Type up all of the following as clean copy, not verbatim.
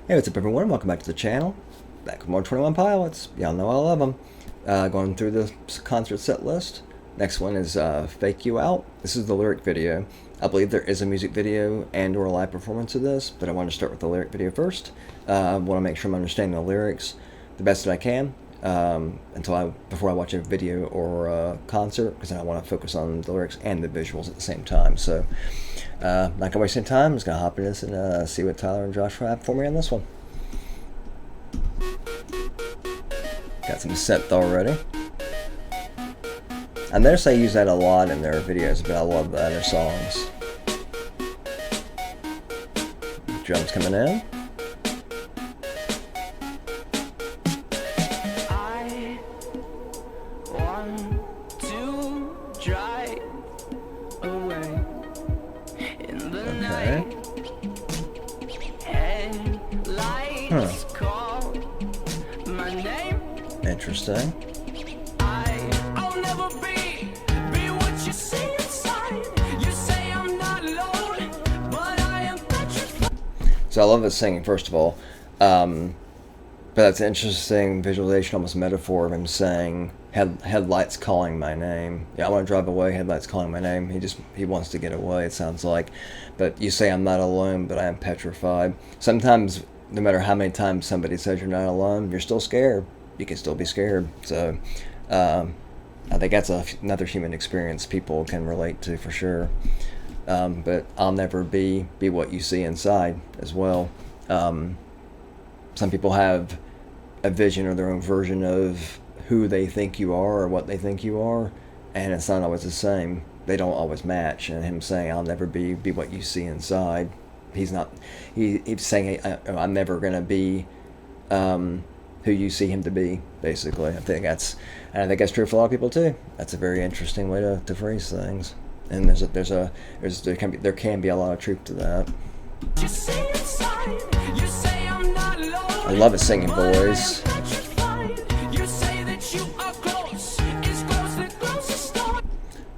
Hey, what's up everyone? Welcome back to the channel. Back with more 21 Pilots. Y'all know I love them. Going through the concert set list. Next one is Fake You Out. This is the lyric video. I believe there is a music video and or a live performance of this, but I want to start with the lyric video first. I want to make sure I'm understanding the lyrics the best that I can before I watch a video or a concert, because then I want to focus on the lyrics and the visuals at the same time. So, not gonna waste any time. I'm just gonna hop in this and see what Tyler and Josh have for me on this one. Got some set already. I notice I use that a lot in their videos, but I love that in their songs. Drums coming in. I want to drive away in the night. Headlights call my name. Interesting. I'll never be what you see inside. You say I'm not alone, but I am petrified. So I love his singing, first of all. But that's an interesting visualization, almost metaphor of him saying, headlights calling my name. Yeah, I want to drive away, headlights calling my name. He wants to get away, it sounds like. But you say I'm not alone, but I am petrified. Sometimes, no matter how many times somebody says you're not alone, you're still scared. You can still be scared. So, I think that's another human experience people can relate to for sure. But I'll never be what you see inside as well. Some people have a vision or their own version of who they think you are or what they think you are, and it's not always the same. They don't always match. And him saying, "I'll never be what you see inside," he's saying, "I'm never gonna be who you see him to be." Basically, I think that's true for a lot of people too. That's a very interesting way to phrase things, and there can be a lot of truth to that. You see inside. You say I'm not alone. I love his singing voice. You say that you are close, as close to the closest star.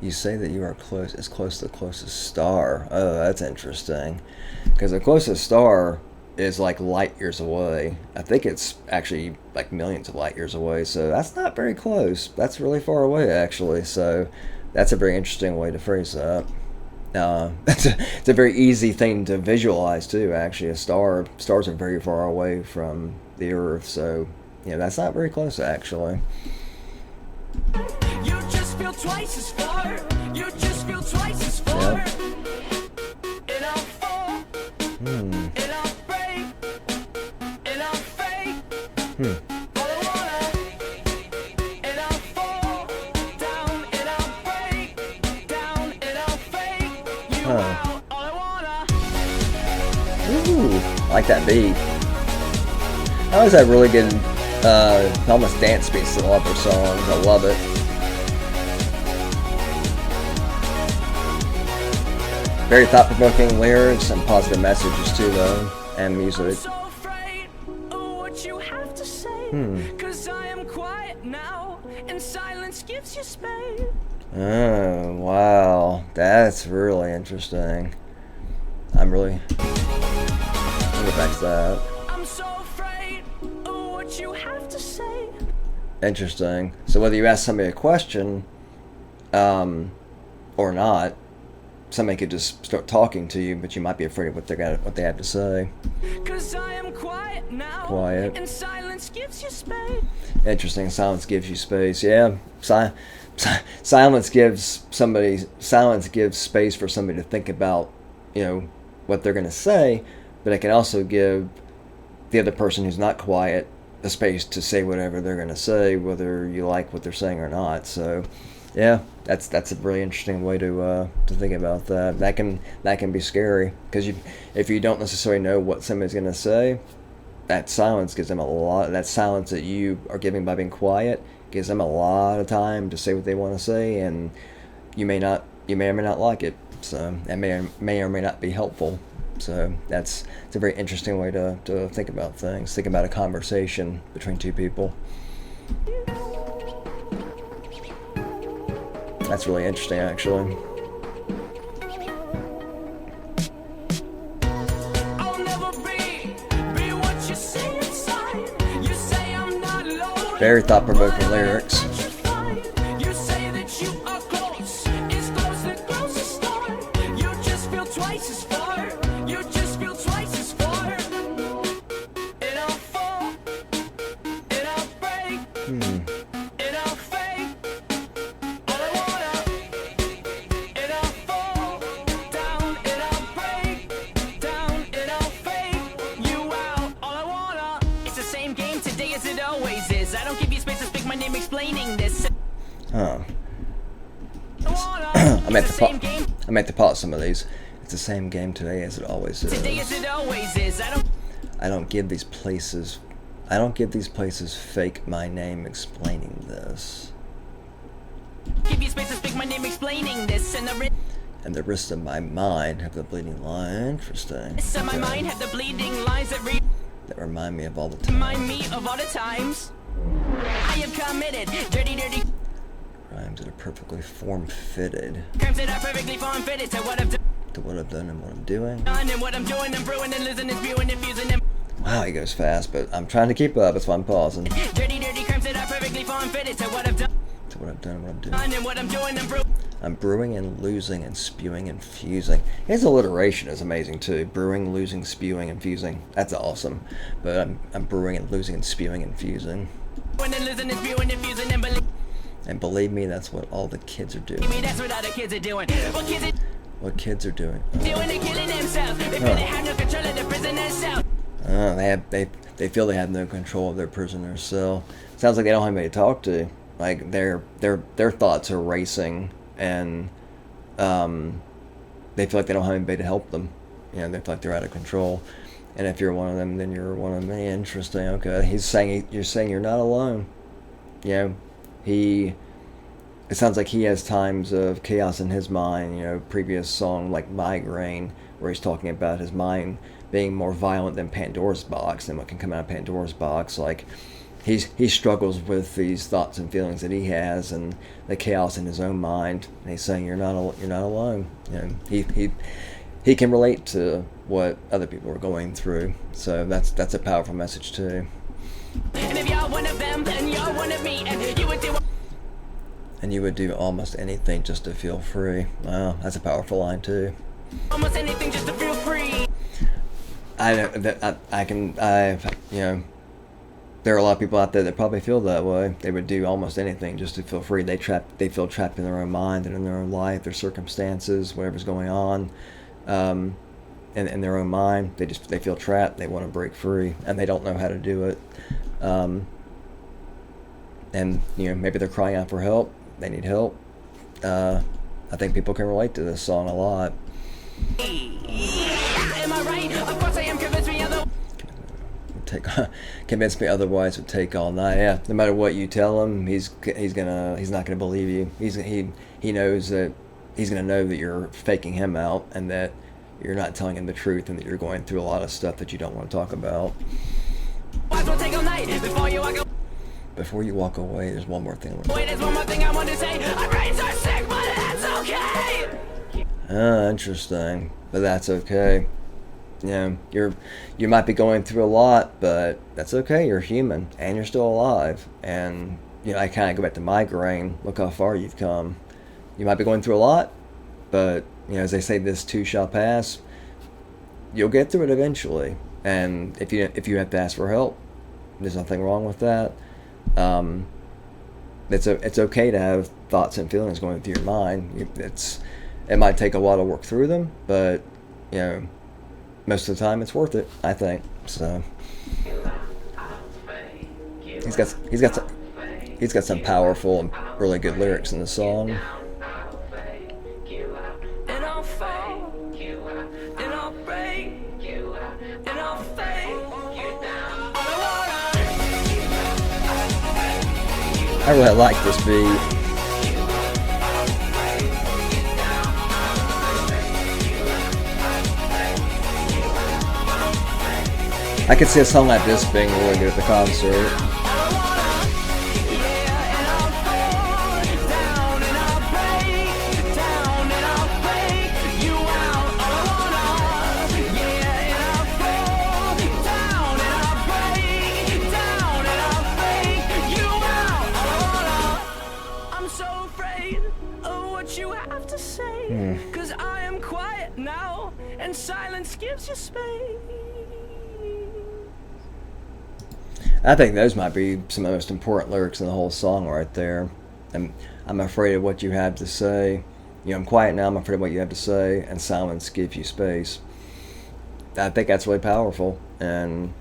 You say that you are close to the closest star. Oh, that's interesting. Because the closest star is like light years away. I think it's actually like millions of light years away. So that's not very close. That's really far away, actually. So that's a very interesting way to phrase that. It's a very easy thing to visualize too. Actually, stars are very far away from the Earth, so that's not very close actually. You just feel twice as far. You just feel twice as far. Yep. And I'll fall. And I'll break. And I'll fake. All I wanna. And I'll fall down. And I'll break down. And I'll fake you out. All I wanna. Ooh, I like that beat. I always have really good, almost dance beats to a lot of their songs. I love it. Very thought-provoking lyrics and positive messages too, though, and music. So afraid of what you have to say. 'Cause I am quiet now, and silence gives you space. Oh, wow. That's really interesting. I'll go back to that. I'm so afraid of what you have to say. Interesting. So whether you ask somebody a question, or not, somebody could just start talking to you, but you might be afraid of what they have to say. 'Cause I am quiet now. Quiet. And silence gives you space. Interesting. Silence gives you space. Yeah. Silence gives space for somebody to think about, what they're going to say, but it can also give the other person who's not quiet the space to say whatever they're going to say, whether you like what they're saying or not. So, yeah, that's a really interesting way to think about that. That can be scary, because if you don't necessarily know what somebody's going to say, that silence gives them a lot. That silence that you are giving by being quiet gives them a lot of time to say what they want to say, and you may or may not like it. So that may or may not be helpful. So it's a very interesting way to think about things. Think about a conversation between two people. That's really interesting, actually. I'll never be what Very thought-provoking lyrics. You say that you are close. It's close that grows a star. You just feel twice as far. You just feel twice as far. And I'll fall. And I'll break. And I'll fake. All I wanna. And I'll fall down. And I'll break down. And I'll fake you out. All I wanna. It's the same game today as it always is. I don't give you space to speak my name explaining this. Huh. I I'm at the pause some of these. It's the same game today as it always Today as is. it always is. I don't give these places fake my name explaining this. Give you space to speak my name explaining this. And the rest of my mind have the bleeding line. Interesting. So my Okay. mind have the bleeding lines that That remind me of all the time. remind me of all the times I have committed dirty Rhymes that are perfectly form-fitted crimes that are perfectly form-fitted to what I've to what I've done and what I'm doing. done and what I'm doing and brewing and losing and spewing and fusing and Wow, he goes fast, but I'm trying to keep up. That's why I'm pausing. dirty crimes that are perfectly form-fitted to what I've done To what I've done and what I'm doing. and what I'm doing and brewing. I'm brewing and losing and spewing and fusing. His alliteration is amazing too. Brewing, losing, spewing, and fusing. That's awesome. But I'm brewing and losing and spewing and fusing. And losing and spewing and fusing and believe And believe me, that's what all the kids are doing. me, that's what other kids are doing. What kids are What kids are doing. doing, they're killing themselves. They feel they have no control of the prisoner's cell. They feel they have no control of their prisoner's cell. Sounds like they don't have anybody to talk to. Like their thoughts are racing, and they feel like they don't have anybody to help them. You know, they feel like they're out of control. And if you're one of them, then you're one of me. Interesting. Okay, you're saying you're not alone. You know, it sounds like he has times of chaos in his mind. You know, previous song like Migraine, where he's talking about his mind being more violent than Pandora's box and what can come out of Pandora's box. Like he struggles with these thoughts and feelings that he has and the chaos in his own mind. And he's saying you're not alone. You know, he can relate to what other people are going through. So that's a powerful message too. And if you're one of them, then you're one of me. And you would do And you would do almost anything just to feel free. Wow, that's a powerful line too. almost anything just to feel free. I know that you know, there are a lot of people out there that probably feel that way. They would do almost anything just to feel free. They feel trapped in their own mind and in their own life, their circumstances, whatever's going on, in their own mind. They feel trapped. They want to break free, and they don't know how to do it. And you know, maybe they're crying out for help. They need help. I think people can relate to this song a lot. Am I right? Of course I am. Convince me other. Convince me otherwise would take all night. Yeah, no matter what you tell him, he's not gonna believe you. He knows that he's gonna know that you're faking him out and that you're not telling him the truth and that you're going through a lot of stuff that you don't want to talk about. Why will take all night before you walk away? Before you walk away, there's one more thing. Wait, there's one more thing I want to say. Our brains are sick, but that's okay. Interesting, but that's okay. You know, you might be going through a lot, but that's okay. You're human, and you're still alive. And you know, I kind of go back to Migraine. Look how far you've come. You might be going through a lot, but you know, as they say, this too shall pass. You'll get through it eventually. And if you have to ask for help, there's nothing wrong with that. It's okay to have thoughts and feelings going through your mind. It might take a while to work through them, but you know, most of the time it's worth it, I think. So he's got some powerful and really good lyrics in the song. And I'll fall. And I'll break. And I'll fade. I really like this beat. I could see a song like this being really good at the concert. You and silence gives you space. I think those might be some of the most important lyrics in the whole song right there. I'm afraid of what you have to say. You know, I'm quiet now, I'm afraid of what you have to say, and silence gives you space. I think that's really powerful, and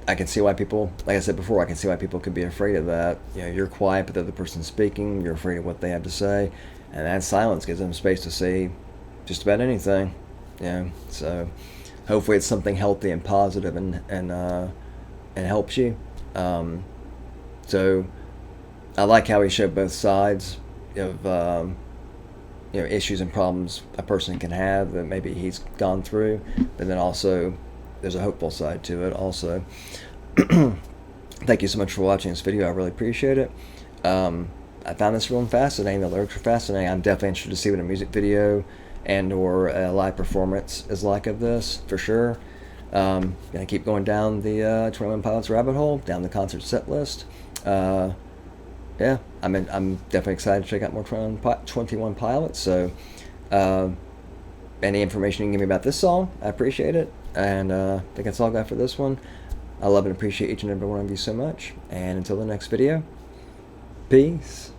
I can see why people, like I said before, I can see why people could be afraid of that. You know, you're quiet, but the other person's speaking, you're afraid of what they have to say, and that silence gives them space to say just about anything. Yeah, so hopefully it's something healthy and positive and helps you. So I like how he showed both sides of issues and problems a person can have that maybe he's gone through, but then also there's a hopeful side to it also. Thank you so much for watching this video. I really appreciate it. I found this real fascinating. The lyrics are fascinating. I'm definitely interested to see what a music video and or a live performance is like of this, for sure. Gonna keep going down the 21 Pilots rabbit hole, down the concert set list. Yeah, I'm definitely excited to check out more 21 Pilots. So, any information you can give me about this song, I appreciate it. And I think that's all I got for this one. I love and appreciate each and every one of you so much. And until the next video, peace.